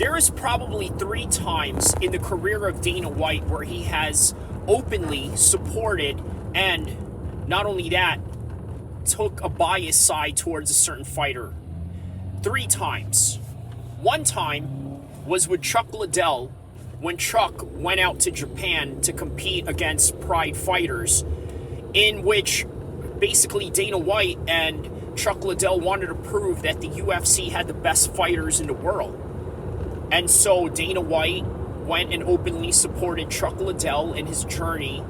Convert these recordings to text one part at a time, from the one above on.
There is probably 3 times in the career of Dana White where he has openly supported and not only that, took a biased side towards a certain fighter. 3 times. One time was with Chuck Liddell when Chuck went out to Japan to compete against Pride fighters, in which basically Dana White and Chuck Liddell wanted to prove that the UFC had the best fighters in the world. And so Dana White went and openly supported Chuck Liddell in his journey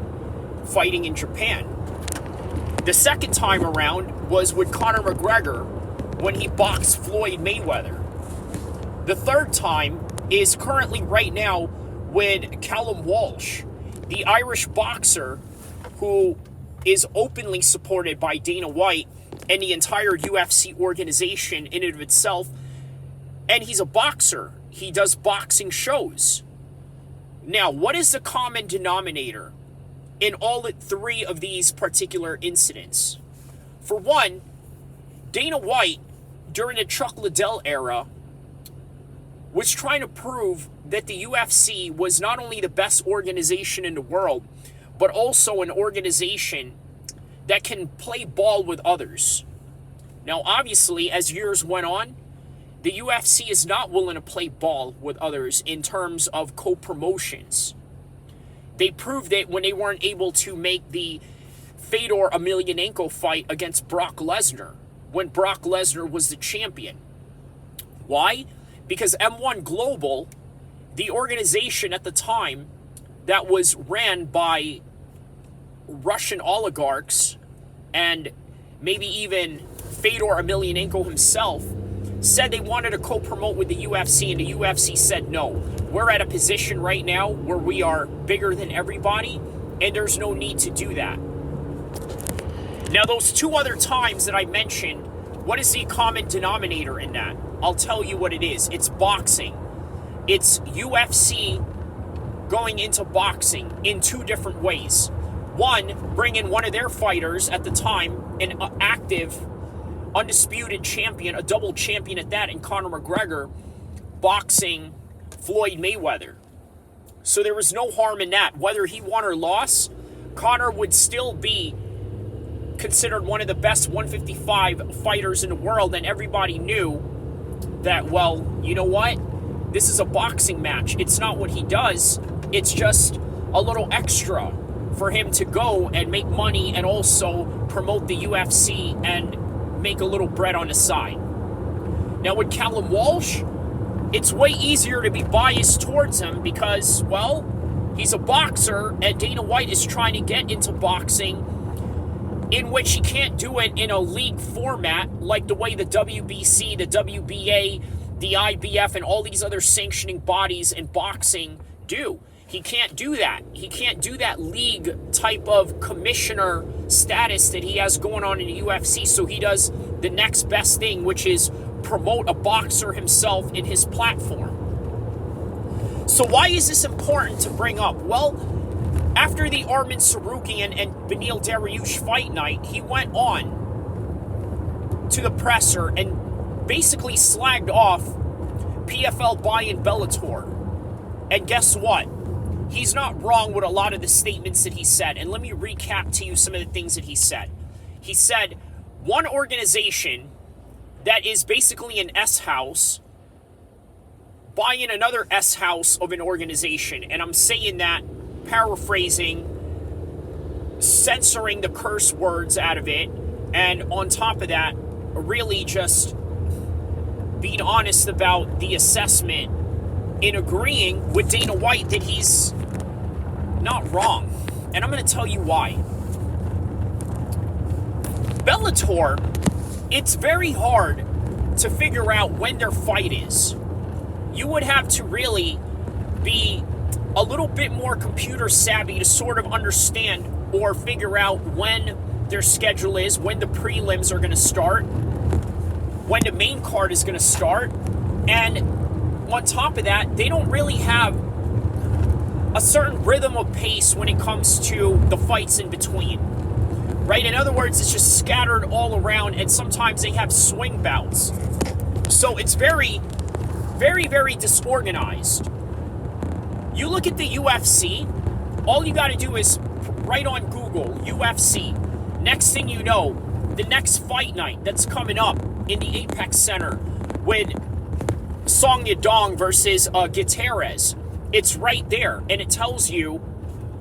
fighting in Japan. The second time around was with Conor McGregor when he boxed Floyd Mayweather. The third time is currently right now with Callum Walsh, the Irish boxer who is openly supported by Dana White and the entire UFC organization in and of itself. And he's a boxer. He does boxing shows. Now, what is the common denominator in all 3 of these particular incidents? For one, Dana White, during the Chuck Liddell era, was trying to prove that the UFC was not only the best organization in the world, but also an organization that can play ball with others. Now, obviously, as years went on, the UFC is not willing to play ball with others in terms of co-promotions. They proved it when they weren't able to make the Fedor Emelianenko fight against Brock Lesnar, when Brock Lesnar was the champion. Why? Because M1 Global, the organization at the time that was ran by Russian oligarchs and maybe even Fedor Emelianenko himself, said they wanted to co-promote with the UFC, and the UFC said no. We're at a position right now where we are bigger than everybody, and there's no need to do that. Now, those 2 other times that I mentioned, what is the common denominator in that? I'll tell you what it is. It's boxing. It's UFC going into boxing in 2 different ways. One, bringing one of their fighters at the time, an active, undisputed champion, a double champion at that, in Conor McGregor, boxing Floyd Mayweather. So there was no harm in that. Whether he won or lost, Conor would still be considered one of the best 155 fighters in the world, and everybody knew that, well, you know what? This is a boxing match. It's not what he does. It's just a little extra for him to go and make money and also promote the UFC and make a little bread on the side. Now, with Callum Walsh, it's way easier to be biased towards him because, well, he's a boxer and Dana White is trying to get into boxing, in which he can't do it in a league format like the way the WBC, the WBA, the IBF, and all these other sanctioning bodies in boxing do. He can't do that. He can't do that league type of commissioner status that he has going on in the UFC, so he does the next best thing, which is promote a boxer himself in his platform. So why is this important to bring up? Well, after the Arman Tsarukyan and Beneil Dariush fight night, he went on to the presser and basically slagged off PFL Bellator. And guess what? He's not wrong with a lot of the statements that he said. And let me recap to you some of the things that he said. He said, one organization that is basically an S-house buying another S-house of an organization. And I'm saying that, paraphrasing, censoring the curse words out of it, and on top of that, really just being honest about the assessment in agreeing with Dana White that he's not wrong. And I'm going to tell you why. Bellator, it's very hard to figure out when their fight is. You would have to really be a little bit more computer savvy to sort of understand or figure out when their schedule is, when the prelims are going to start, when the main card is going to start. And on top of that, they don't really have a certain rhythm of pace when it comes to the fights in between, right? In other words, it's just scattered all around, and sometimes they have swing bouts. So it's very Very, very disorganized. You look at the UFC, all you got to do is write on Google, UFC. Next thing you know, the next fight night that's coming up in the Apex Center with Song Yadong versus Gutierrez, it's right there. And it tells you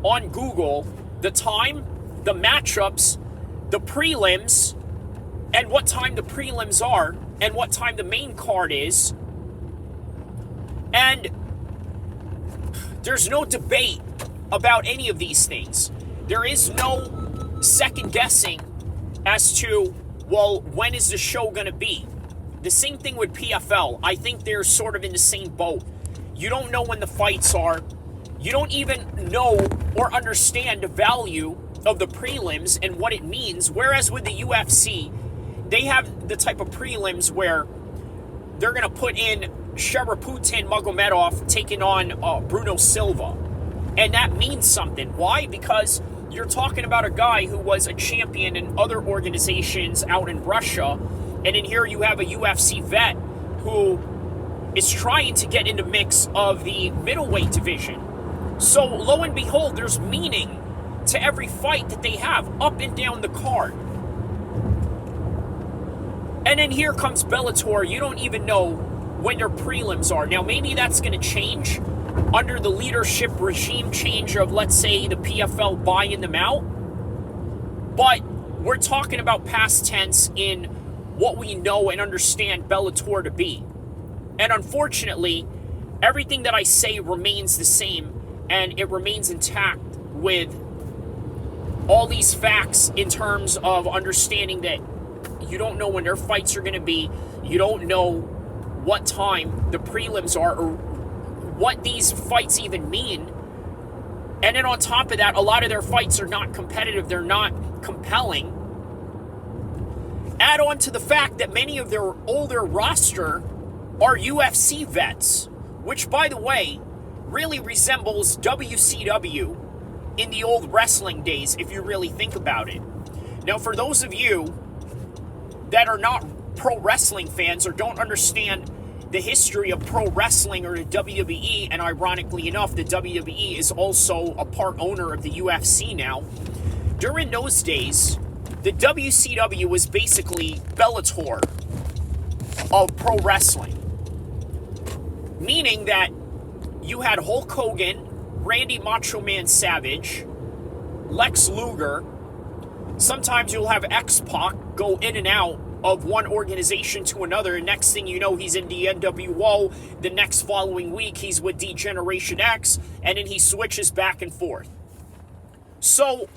on Google the time, the matchups, the prelims, and what time the prelims are, and what time the main card is. And there's no debate about any of these things. There is no second guessing as to, well, when is the show going to be? The same thing with PFL. I think they're sort of in the same boat. You don't know when the fights are. You don't even know or understand the value of the prelims and what it means. Whereas with the UFC, they have the type of prelims where they're going to put in Sharaputin Magomedov taking on Bruno Silva. And that means something. Why? Because you're talking about a guy who was a champion in other organizations out in Russia. And in here you have a UFC vet who is trying to get in the mix of the middleweight division. So lo and behold, there's meaning to every fight that they have up and down the card. And then here comes Bellator. You don't even know when their prelims are. Now, maybe that's going to change under the leadership regime change of, let's say, the PFL buying them out. But we're talking about past tense in what we know and understand Bellator to be. And unfortunately, everything that I say remains the same, and it remains intact with all these facts in terms of understanding that you don't know when their fights are going to be. You don't know what time the prelims are or what these fights even mean. And then on top of that, a lot of their fights are not competitive. They're not compelling. Add on to the fact that many of their older roster are UFC vets, which, by the way, really resembles WCW in the old wrestling days, if you really think about it. Now, for those of you that are not pro wrestling fans or don't understand the history of pro wrestling or the WWE, and ironically enough, the WWE is also a part owner of the UFC now. During those days, the WCW was basically Bellator of pro wrestling. Meaning that you had Hulk Hogan, Randy Macho Man Savage, Lex Luger. Sometimes you'll have X-Pac go in and out of one organization to another, and next thing you know, he's in the NWO. The next following week, he's with D-Generation X, and then he switches back and forth. So,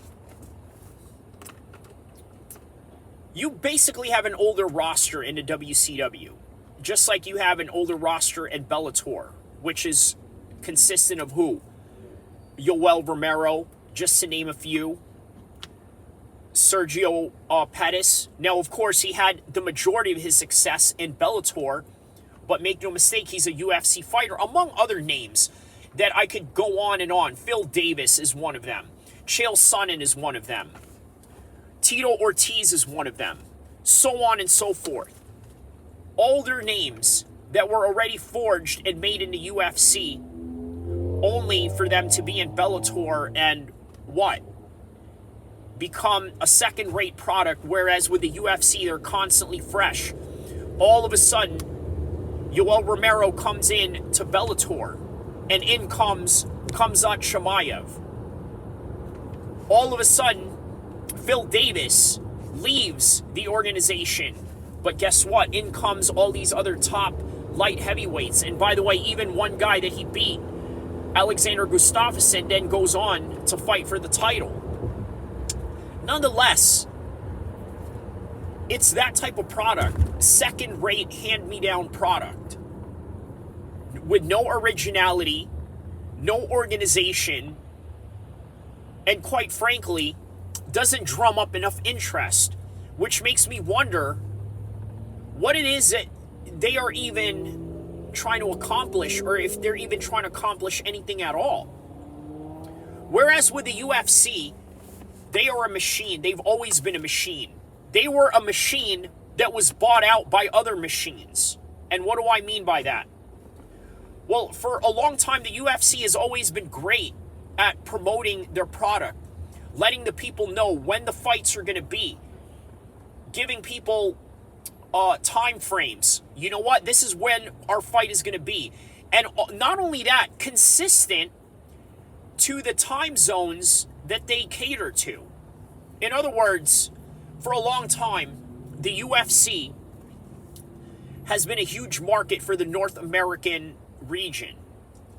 you basically have an older roster in the WCW, just like you have an older roster in Bellator, which is consistent of who? Yoel Romero, just to name a few. Sergio Pettis. Now, of course, he had the majority of his success in Bellator, but make no mistake, he's a UFC fighter, among other names that I could go on and on. Phil Davis is one of them. Chael Sonnen is one of them. Tito Ortiz is one of them. So on and so forth. Older names that were already forged and made in the UFC, only for them to be in Bellator and what? Become a second-rate product, whereas with the UFC, they're constantly fresh. All of a sudden, Yoel Romero comes in to Bellator, and in comes Khamzat Chimaev. All of a sudden, Phil Davis leaves the organization, but guess what? In comes all these other top light heavyweights, and by the way, even one guy that he beat, Alexander Gustafsson, then goes on to fight for the title. Nonetheless, it's that type of product, second-rate, hand-me-down product, with no originality, no organization, and quite frankly, doesn't drum up enough interest, which makes me wonder what it is that they are even trying to accomplish, or if they're even trying to accomplish anything at all. Whereas with the UFC, they are a machine. They've always been a machine. They were a machine that was bought out by other machines. And what do I mean by that? Well, for a long time, the UFC has always been great at promoting their product, letting the people know when the fights are going to be, giving people time frames. You know what? This is when our fight is going to be. And not only that, consistent to the time zones that they cater to. In other words, for a long time, the UFC has been a huge market for the North American region,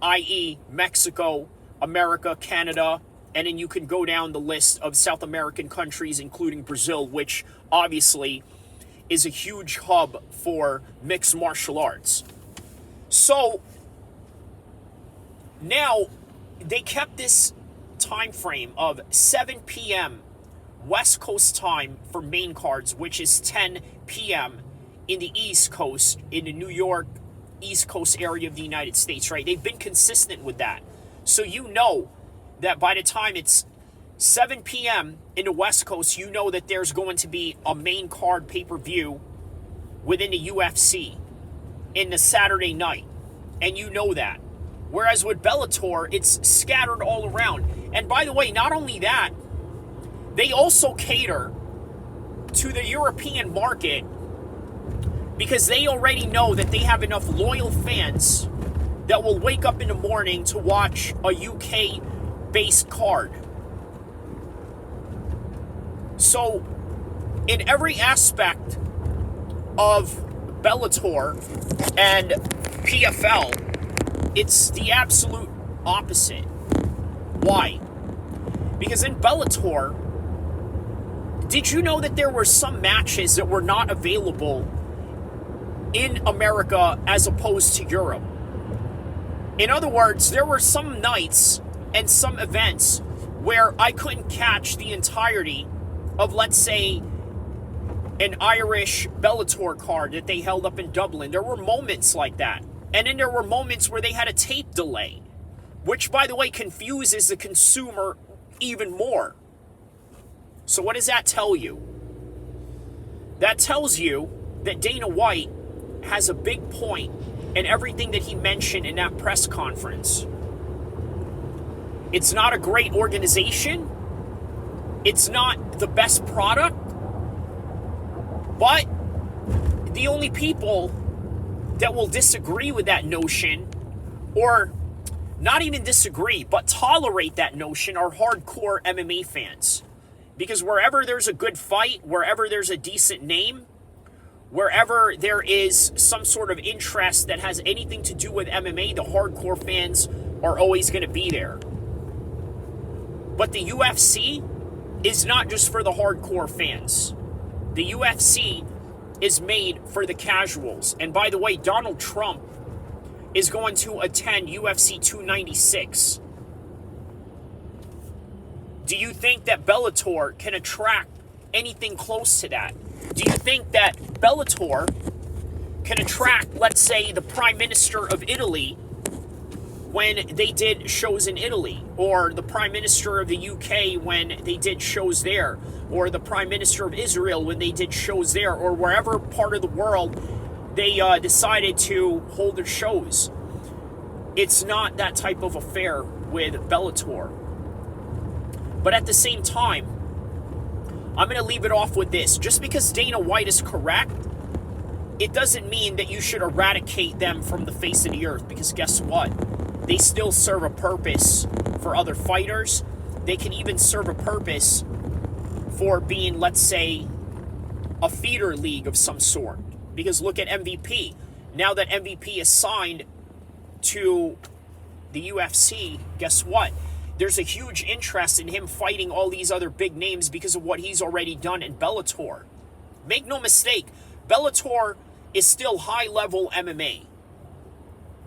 i.e. Mexico, America, Canada, and then you can go down the list of South American countries, including Brazil, which obviously is a huge hub for mixed martial arts. So now they kept this time frame of 7 p.m. West Coast time for main cards, which is 10 p.m. in the East Coast, in the New York East Coast area of the United States, right? They've been consistent with that. So you know that by the time it's 7 p.m. in the West Coast, you know that there's going to be a main card pay-per-view within the UFC in the Saturday night. And you know that. Whereas with Bellator, it's scattered all around. And by the way, not only that, they also cater to the European market because they already know that they have enough loyal fans that will wake up in the morning to watch a UK-based card. So, in every aspect of Bellator and PFL, it's the absolute opposite. Why? Because in Bellator, did you know that there were some matches that were not available in America as opposed to Europe? In other words, there were some nights and some events where I couldn't catch the entirety of, let's say, an Irish Bellator card that they held up in Dublin. There were moments like that. And then there were moments where they had a tape delay, which, by the way, confuses the consumer even more. So what does that tell you? That tells you that Dana White has a big point in everything that he mentioned in that press conference. It's not a great organization. It's not the best product. But the only people that will disagree with that notion, or not even disagree, but tolerate that notion, are hardcore MMA fans. Because wherever there's a good fight, wherever there's a decent name, wherever there is some sort of interest that has anything to do with MMA, the hardcore fans are always going to be there. But the UFC is not just for the hardcore fans. The UFC is made for the casuals. And by the way, Donald Trump is going to attend UFC 296. Do you think that Bellator can attract anything close to that? Do you think that Bellator can attract, let's say, the Prime Minister of Italy when they did shows in Italy, or the Prime Minister of the UK when they did shows there, or the Prime Minister of Israel when they did shows there, or wherever part of the world they decided to hold their shows? It's not that type of affair with Bellator. But at the same time, I'm going to leave it off with this. Just because Dana White is correct, it doesn't mean that you should eradicate them from the face of the earth. Because guess what? They still serve a purpose for other fighters. They can even serve a purpose for being, let's say, a feeder league of some sort. Because look at MVP. Now that MVP is signed to the UFC, guess what? There's a huge interest in him fighting all these other big names because of what he's already done in Bellator. Make no mistake, Bellator is still high-level MMA.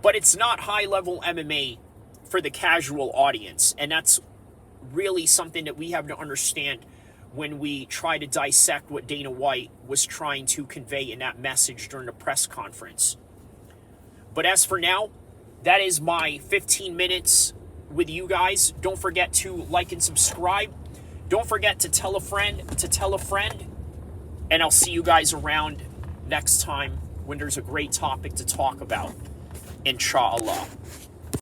But it's not high-level MMA for the casual audience. And that's really something that we have to understand when we try to dissect what Dana White was trying to convey in that message during the press conference. But as for now, that is my 15 minutes with you guys. Don't forget to like and subscribe. Don't forget to tell a friend to tell a friend. And I'll see you guys around next time when there's a great topic to talk about. inshallah.